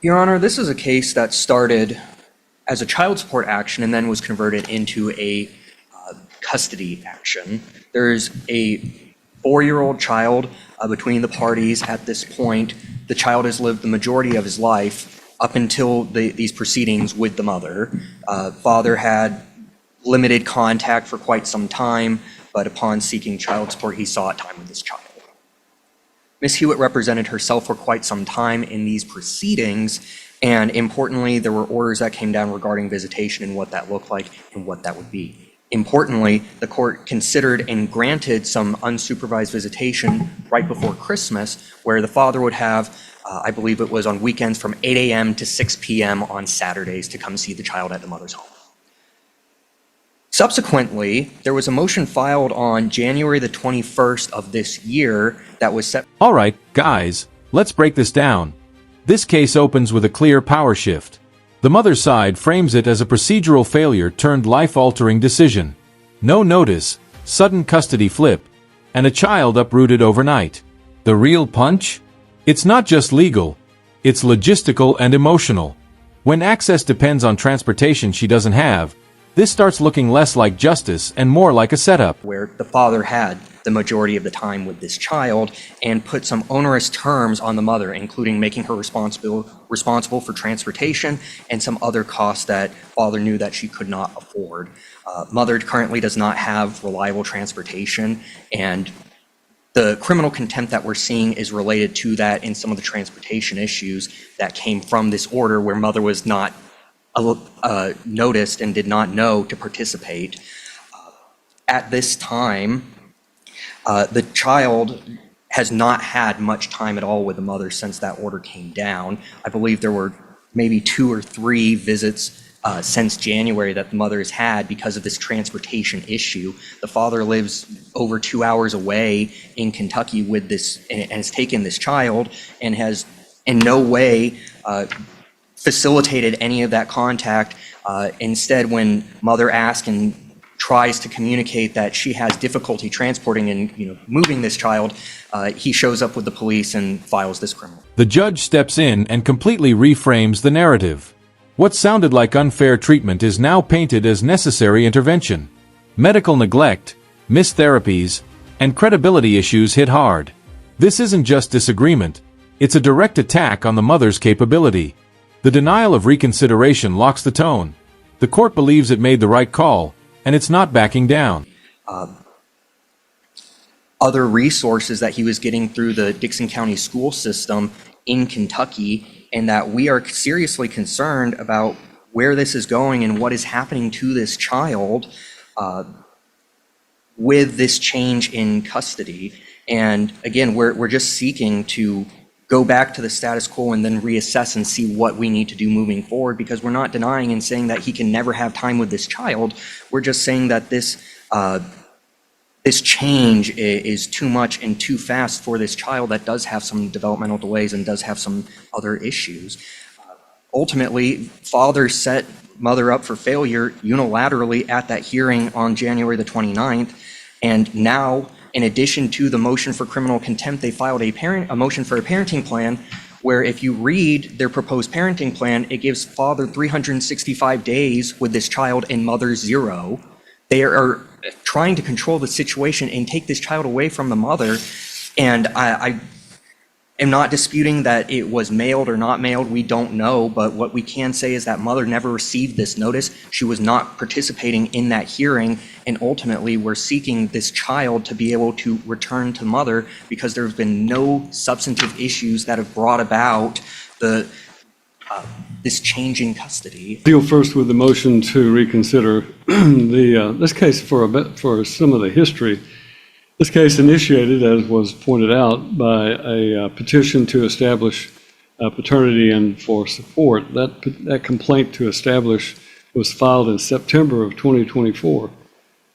Your Honor, this is a case that started as a child support action and then was converted into a custody action. There's a 4-year-old child between the parties at this point. The child has lived the majority of his life up until these proceedings with the mother. Father had limited contact for quite some time, but upon seeking child support, he sought time with his child. Ms. Hewitt represented herself for quite some time in these proceedings, and importantly, there were orders that came down regarding visitation and what that looked like and what that would be. Importantly, the court considered and granted some unsupervised visitation right before Christmas, where the father would have, I believe it was on weekends, from 8 a.m. to 6 p.m. on Saturdays to come see the child at the mother's home. Subsequently, there was a motion filed on January the 21st of this year that was set. All right, guys, let's break this down. This case opens with a clear power shift. The mother's side frames it as a procedural failure turned life-altering decision. No notice, sudden custody flip, and a child uprooted overnight. The real punch? It's not just legal, it's logistical and emotional. When access depends on transportation she doesn't have, this starts looking less like justice and more like a setup. Where the father had the majority of the time with this child and put some onerous terms on the mother, including making her responsible for transportation and some other costs that father knew that she could not afford. Mother currently does not have reliable transportation, and the criminal contempt that we're seeing is related to that and some of the transportation issues that came from this order where mother was not noticed and did not know to participate. At this time, the child has not had much time at all with the mother since that order came down. I believe there were maybe 2 or 3 visits since January that the mother has had because of this transportation issue. The father lives over 2 hours away in Kentucky with this and has taken this child and has in no way facilitated any of that contact. Instead, when mother asks and tries to communicate that she has difficulty transporting and moving this child, he shows up with the police and files this criminal. The judge steps in and completely reframes the narrative. What sounded like unfair treatment is now painted as necessary intervention. Medical neglect, missed therapies, and credibility issues hit hard. This isn't just disagreement, it's a direct attack on the mother's capability. The denial of reconsideration locks the tone. The court believes it made the right call, and it's not backing down. Other resources that he was getting through the Dixon County school system in Kentucky, and that we are seriously concerned about where this is going and what is happening to this child with this change in custody. And again, we're just seeking to go back to the status quo and then reassess and see what we need to do moving forward, because we're not denying and saying that he can never have time with this child. We're just saying that this change is too much and too fast for this child that does have some developmental delays and does have some other issues. Ultimately, father set mother up for failure unilaterally at that hearing on January the 29th, and now, in addition to the motion for criminal contempt, they filed a motion for a parenting plan, where if you read their proposed parenting plan, it gives father 365 days with this child and mother 0. They are trying to control the situation and take this child away from the mother. And I am not disputing that it was mailed or not mailed. We don't know, but what we can say is that mother never received this notice. She was not participating in that hearing, and ultimately we're seeking this child to be able to return to mother because there have been no substantive issues that have brought about this change in custody. Deal first with the motion to reconsider this case for some of the history. This case initiated, as was pointed out, by a petition to establish paternity and for support. That complaint to establish was filed in September of 2024.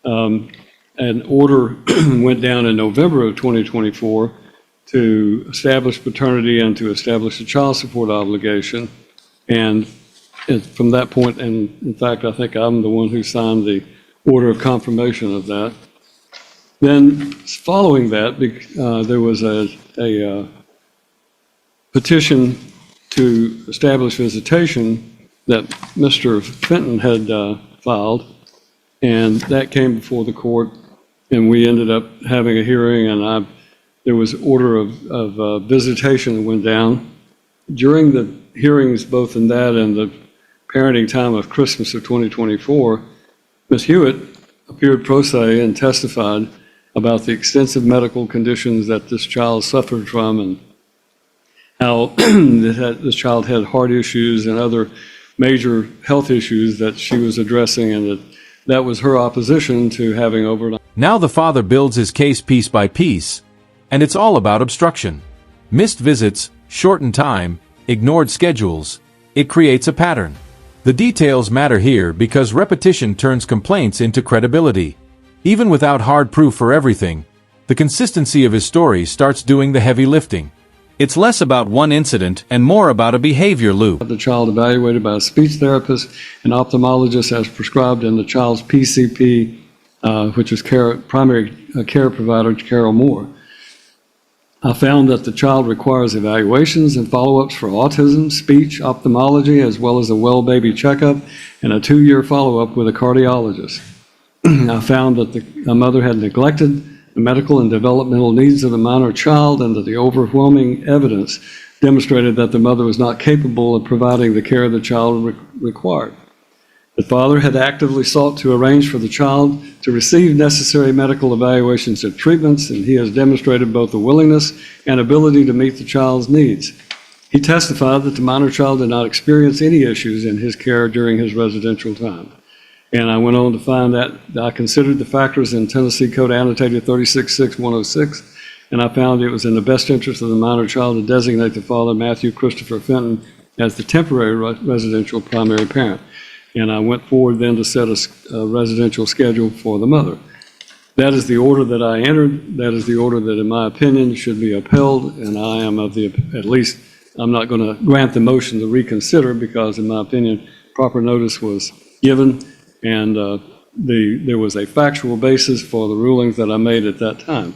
An order went down in November of 2024 to establish paternity and to establish a child support obligation. And from that point, and in fact, I think I'm the one who signed the order of confirmation of that. Then following that, there was a petition to establish visitation that Mr. Fenton had filed, and that came before the court, and we ended up having a hearing, and there was order of visitation that went down. During the hearings, both in that and the parenting time of Christmas of 2024, Ms. Hewitt appeared pro se and testified about the extensive medical conditions that this child suffered from, and how this child had heart issues and other major health issues that she was addressing, and that was her opposition to having overnight. Now the father builds his case piece by piece, and it's all about obstruction. Missed visits, shortened time, ignored schedules. It creates a pattern. The details matter here because repetition turns complaints into credibility. Even without hard proof for everything, the consistency of his story starts doing the heavy lifting. It's less about one incident and more about a behavior loop. The child evaluated by a speech therapist and ophthalmologist as prescribed in the child's PCP, which is primary care provider, Carol Moore. I found that the child requires evaluations and follow-ups for autism, speech, ophthalmology, as well as a well baby checkup and a 2-year follow-up with a cardiologist. I found that the mother had neglected the medical and developmental needs of the minor child, and that the overwhelming evidence demonstrated that the mother was not capable of providing the care the child required. The father had actively sought to arrange for the child to receive necessary medical evaluations and treatments, and he has demonstrated both the willingness and ability to meet the child's needs. He testified that the minor child did not experience any issues in his care during his residential time. And I went on to find that I considered the factors in Tennessee Code Annotated 366106, and I found it was in the best interest of the minor child to designate the father, Matthew Christopher Fenton, as the temporary residential primary parent. And I went forward then to set a residential schedule for the mother. That is the order that I entered. That is the order that, in my opinion, should be upheld, and I am at least, I'm not going to grant the motion to reconsider because, in my opinion, proper notice was given, and there was a factual basis for the rulings that I made at that time.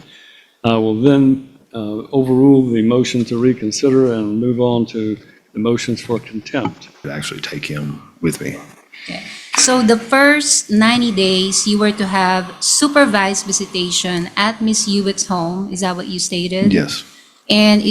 I will then overrule the motion to reconsider and move on to the motions for contempt. Actually take him with me. Okay. So the first 90 days, you were to have supervised visitation at Miss Hewitt's home. Is that what you stated? Yes. And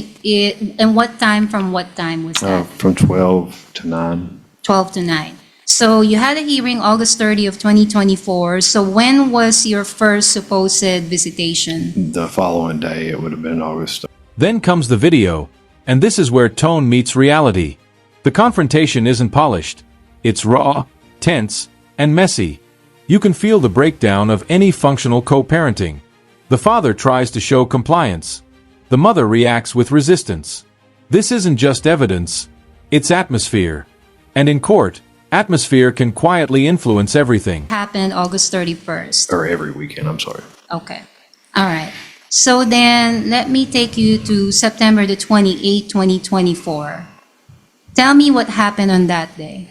and what time from what time was that? From 12 to 9. 12 to 9. So you had a hearing August 30 of 2024. So when was your first supposed visitation? The following day, it would have been August. Then comes the video, and this is where tone meets reality. The confrontation isn't polished. It's raw, tense, and messy. You can feel the breakdown of any functional co-parenting. The father tries to show compliance. The mother reacts with resistance. This isn't just evidence, it's atmosphere. And in court, atmosphere can quietly influence everything. Happened August 31st. Or every weekend, I'm sorry. Okay. All right. So then let me take you to September the 28th, 2024. Tell me what happened on that day.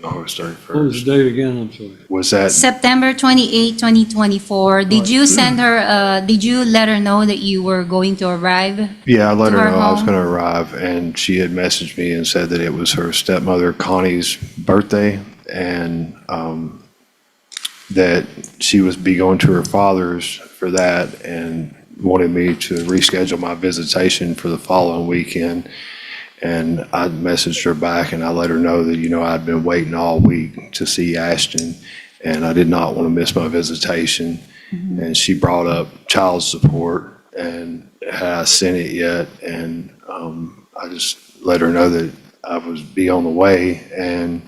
August 31st. What was the date again? I'm sorry. Was that, September 28, 2024. Did you send her, did you let her know that you were going to arrive? yeah, I let To her her know I was home? going to arrive, and she had messaged me and said that it was her stepmother, Connie's birthday, and that she was be going to her father's for that, and wanted me to reschedule my visitation for the following weekend. And I messaged her back and I let her know that, I'd been waiting all week to see Ashton, and I did not want to miss my visitation. And she brought up child support, and had I sent it yet? And I just let her know that I was be on the way, and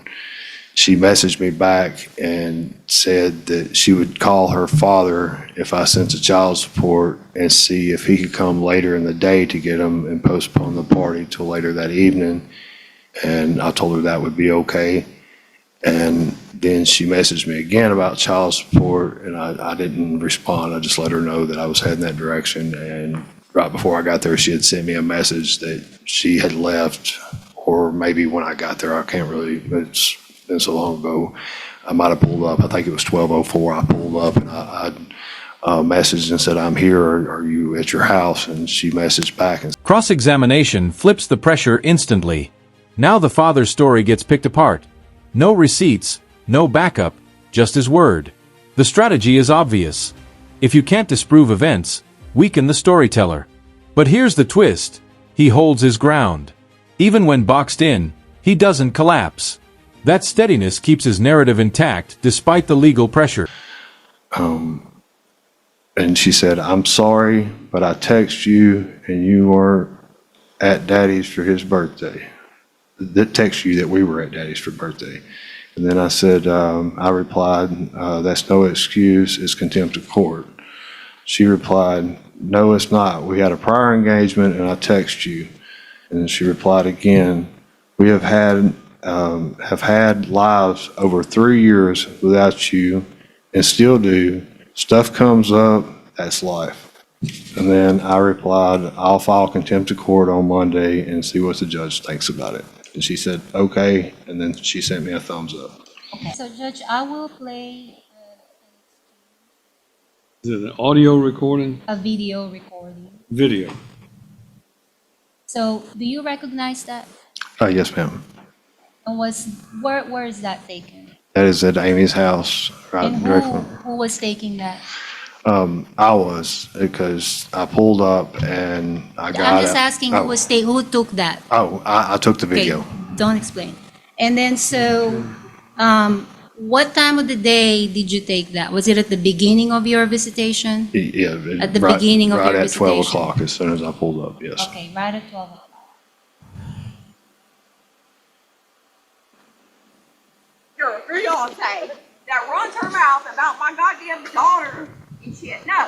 she messaged me back and said that she would call her father if I sent the child support and see if he could come later in the day to get him and postpone the party till later that evening. And I told her that would be okay. And then she messaged me again about child support, and I didn't respond. I just let her know that I was heading that direction. And right before I got there, she had sent me a message that she had left, or maybe when I got there, I can't really, it's been so long ago. I might have pulled up. I think it was 12:04. I pulled up, and I messaged and said, "I'm here. Are you at your house?" And she messaged back and Cross-examination flips the pressure instantly. Now the father's story gets picked apart. No receipts, no backup, just his word. The strategy is obvious. If you can't disprove events, weaken the storyteller. But here's the twist. He holds his ground. Even when boxed in, he doesn't collapse. That steadiness keeps his narrative intact despite the legal pressure. and she said, "I'm sorry, but I text you and you weren't at Daddy's for his birthday." That text you that we were at Daddy's for birthday. And then I said, I replied, "That's no excuse. It's contempt of court." She replied, "No, it's not. We had a prior engagement and I text you." And then she replied again, "We have had lives over 3 years without you and still do. Stuff comes up, that's life." And then I replied, "I'll file contempt of court on Monday and see what the judge thinks about it." And she said, "Okay." And then she sent me a thumbs up. Okay. So Judge, I will play Is it an audio recording? a video recording. Video. So do you recognize that? Yes, ma'am. And where is that taken? That is at Amy's house, right And directly. who was taking that? I was, because I pulled up and I got I'm just it. asking who took that? Oh, I took the Okay, video. don't explain. And then what time of the day did you take that? Was it at the beginning of your visitation? Yeah. At the right- beginning of your Right at 12 visitation. o'clock, as soon as I pulled up, yes. Okay, right at 12 o'clock. Your fiance that runs her mouth about my goddamn daughter and shit. No.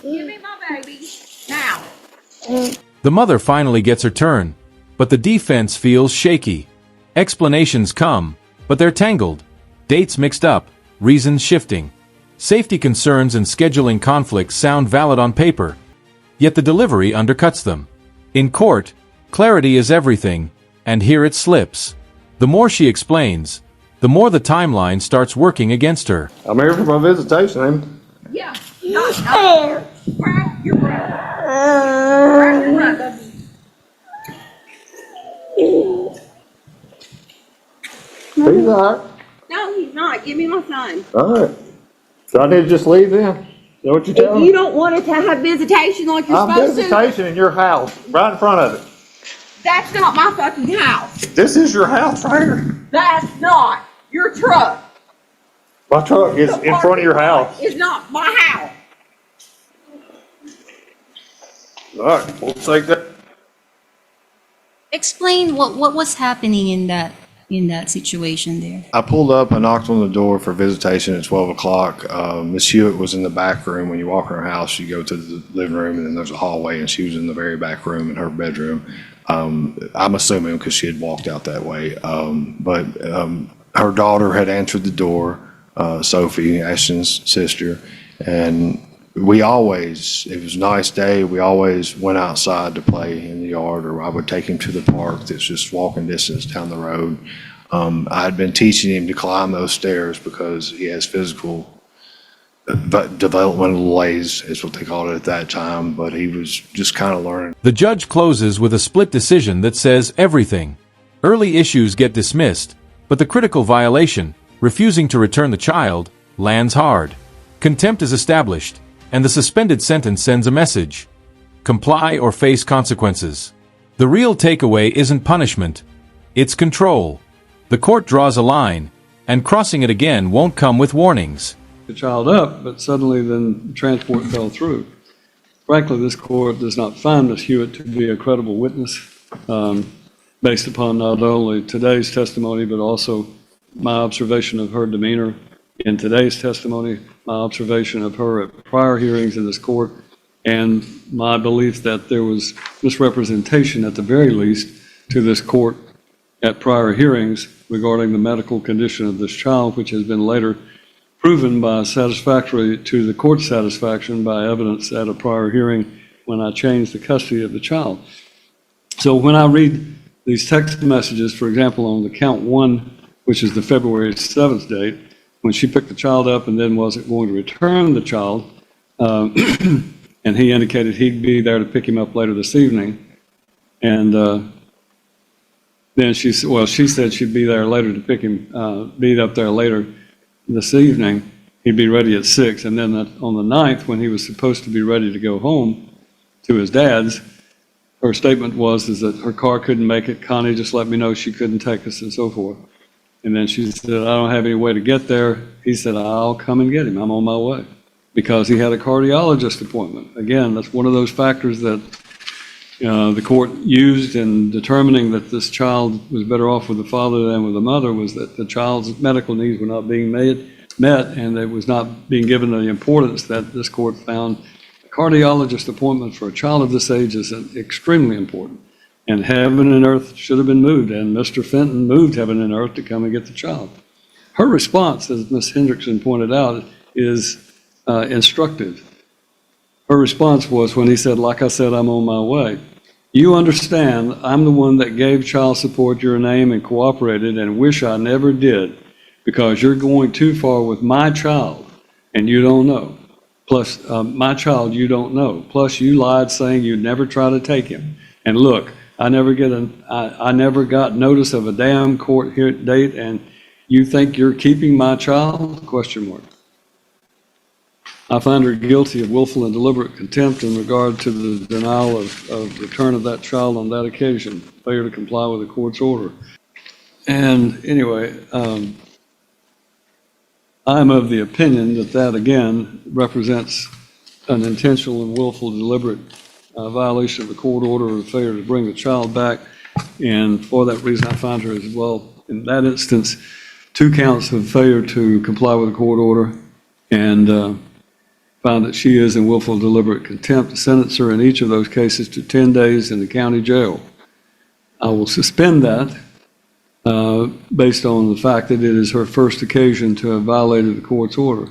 Give me my baby now. The mother finally gets her turn, but the defense feels shaky. Explanations come, but they're tangled. Dates mixed up, reasons shifting. Safety concerns and scheduling conflicts sound valid on paper, yet the delivery undercuts them. In court, clarity is everything, and here it slips. The more she explains, the more the timeline starts working against her. I'm here for my visitation, Amy. Yeah. Not here. Grab your brother. Grab your brother. He's all right. No, he's not. Give me my son. All right. So I need to just leave then? Is that what you're If telling you me? don't want it to have visitation like you're I'm supposed to, visitation in your house, right in front of it. that's not my fucking house. This is your house right here. That's not your truck. My truck is The in front of your parking lot house. is not my house. All right, we'll take that. Explain what was happening in that situation there. I pulled up, I knocked on the door for visitation at 12 o'clock. Miss Hewitt was in the back room. When you walk in her house, you go to the living room and then there's a hallway, and she was in the very back room in her bedroom. I'm assuming because she had walked out that way. But her daughter had answered the door, Sophie, Ashton's sister, and it was a nice day, we always went outside to play in the yard, or I would take him to the park that's just walking distance down the road. I'd been teaching him to climb those stairs because he has physical developmental delays, is what they called it at that time, but he was just kind of learning. The judge closes with a split decision that says everything. Early issues get dismissed, but the critical violation, refusing to return the child, lands hard. Contempt is established, and the suspended sentence sends a message. Comply or face consequences. The real takeaway isn't punishment, it's control. The court draws a line, and crossing it again won't come with warnings. The child up, but suddenly then transport fell through. Frankly, this court does not find Ms. Hewitt to be a credible witness, based upon not only today's testimony, but also my observation of her demeanor in today's testimony, my observation of her at prior hearings in this court, and my belief that there was misrepresentation at the very least to this court at prior hearings regarding the medical condition of this child, which has been later proven by satisfactory to the court's satisfaction by evidence at a prior hearing when I changed the custody of the child. So when I read these text messages, for example, on the count one which is the February 7th date, when she picked the child up and then wasn't going to return the child, and he indicated he'd be there to pick him up later this evening. And then she said she'd be there later to pick him, be up there later this evening. He'd be ready at 6. And then on the 9th, when he was supposed to be ready to go home to his dad's, her statement is that her car couldn't make it. Connie just let me know she couldn't take us and so forth. And then she said, I don't have any way to get there. He said, I'll come and get him. I'm on my way. Because he had a cardiologist appointment. Again, that's one of those factors that the court used in determining that this child was better off with the father than with the mother, was that the child's medical needs were not being met, and it was not being given the importance that this court found. A cardiologist appointment for a child of this age is extremely important. And heaven and earth should have been moved, and Mr. Fenton moved heaven and earth to come and get the child. Her response, as Ms. Hendrickson pointed out, is instructive. Her response was when he said, like I said, I'm on my way. You understand I'm the one that gave child support your name and cooperated and wish I never did, because you're going too far with my child and you don't know. Plus, my child you don't know. Plus, you lied saying you'd never try to take him. And look, I never got notice of a damn court date, and you think you're keeping my child? Question mark. I find her guilty of willful and deliberate contempt in regard to the denial of return of that child on that occasion, failure to comply with the court's order. And anyway, I'm of the opinion that again represents an intentional and willful, deliberate violation of the court order or failure to bring the child back. And for that reason, I find her as well, in that instance, 2 counts of failure to comply with the court order, and found that she is in willful, deliberate contempt, sentence her in each of those cases to 10 days in the county jail. I will suspend that based on the fact that it is her first occasion to have violated the court's order.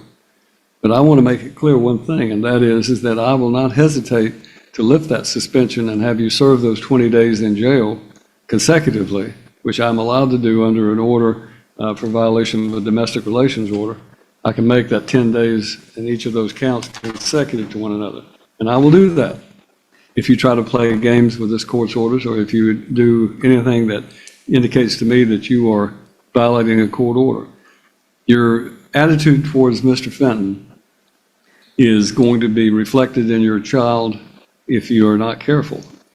But I want to make it clear one thing, and that is that I will not hesitate to lift that suspension and have you serve those 20 days in jail consecutively, which I'm allowed to do under an order for violation of a domestic relations order. I can make that 10 days in each of those counts consecutive to one another. And I will do that if you try to play games with this court's orders, or if you do anything that indicates to me that you are violating a court order. Your attitude towards Mr. Fenton is going to be reflected in your child if you are not careful.